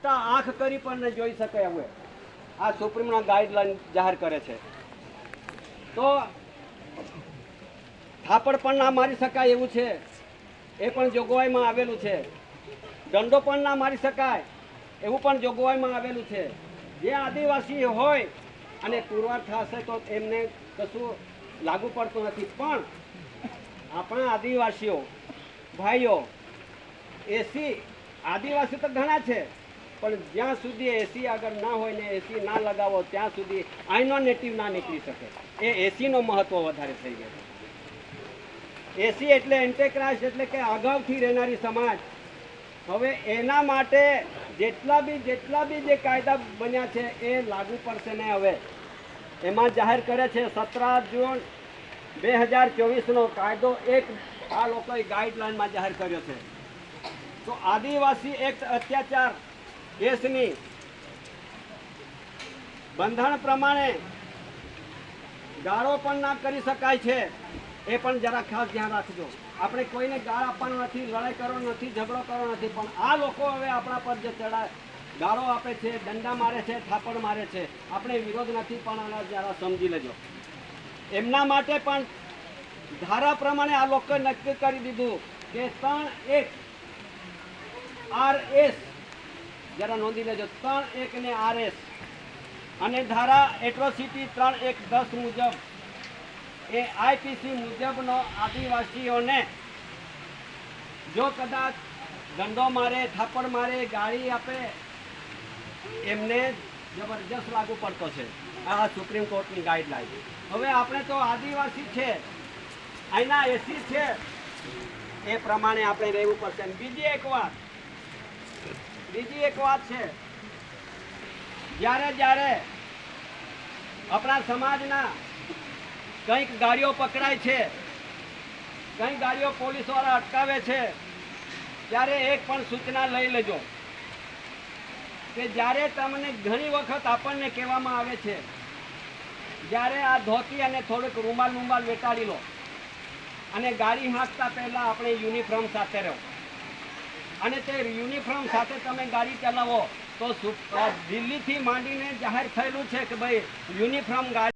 મોટા આંખ કરી પણ જોઈ શકે એવું આ સુપ્રીમના ગાઈડલાઈન જાહેર કરે છે. તો થાપડ પણ ના મારી શકાય એવું છે, એ પણ જોગવાઈમાં આવેલું છે. દંડો પણ ના મારી શકાય એવું પણ જોગવાઈમાં આવેલું છે. જે આદિવાસી હોય અને પુરવાર થશે તો એમને કશું લાગુ પડતું નથી. પણ આપણા આદિવાસીઓ ભાઈઓ એસી આદિવાસી તો ઘણા છે, પણ જ્યાં સુધી એસી આગળ ના હોય ને એસી ના લગાવો ત્યાં સુધી અહીંનો નેટિવ ના નીકળી શકે. એ એસીનો મહત્વ વધારે થઈ ગયો. એસી એટલે એન્ટેક્રાઇસ્ટ એટલે કે અગાઉથી રહેનારી સમાજ. હવે એના માટે જેટલા બી જે કાયદા બન્યા છે એ લાગુ પડશે ને. હવે એમાં જાહેર કરે છે 17 જૂન 2024નો કાયદો એક આ લોકોએ ગાઈડલાઈનમાં જાહેર કર્યો છે. તો આદિવાસી એક્ટ અત્યાચાર કેસની બંધારણ પ્રમાણે ગાળો પણ ના કરી શકાય છે. એ પણ જરા ખાસ ધ્યાન રાખજો. આપણે કોઈને ગાળ આપવાનો નથી, લડાઈ કરવાનો નથી, ઝઘડો કરવાનો નથી, પણ આ લોકો હવે આપણા પર જે ચડાય ગાળો આપે છે, દંડા મારે છે, થાપડ મારે છે, આપણે વિરોધ નથી, પણ આના જરા સમજી લેજો. એમના માટે પણ ધારા પ્રમાણે આ લોકોએ નક્કી કરી દીધું કે 3(1) RS, જરા નોંધી લેજો, 3(1) ને RS અને ધારા એટ્રોસિટી 3(1)10 મુજબ એ આઈપીસી મુજબનો આદિવાસીઓને જો કદાચ દંડો મારે, થાપડ મારે, ગાળી આપે, એમને જબરજસ્ત લાગુ પડતો છે આ સુપ્રીમ કોર્ટની ગાઈડલાઈન. હવે આપણે તો આદિવાસી છે, અહીંના એસી છે, એ પ્રમાણે આપણે રહેવું પડશે. બીજી એક વાત છે, જ્યારે આપણા સમાજના કંઈક ગાડીઓ પકડાય છે, કંઈક ગાડીઓ પોલીસવાળા અટકાવે છે, ત્યારે એક પણ સૂચના લઈ લેજો કે જ્યારે તમને ઘણી વખત આપણને કહેવામાં આવે છે જ્યારે આ ધોતી અને થોડુંક રૂમાલ વેટાડી લો અને ગાડી હાંકતા પહેલાં આપણે યુનિફોર્મ સાથે રહો અને તે યુનિફોર્મ સાથે તમે ગાડી ચલાવો તો દિલ્હીથી માંડીને જાહેર થયેલું છે કે ભાઈ યુનિફોર્મ ગાડી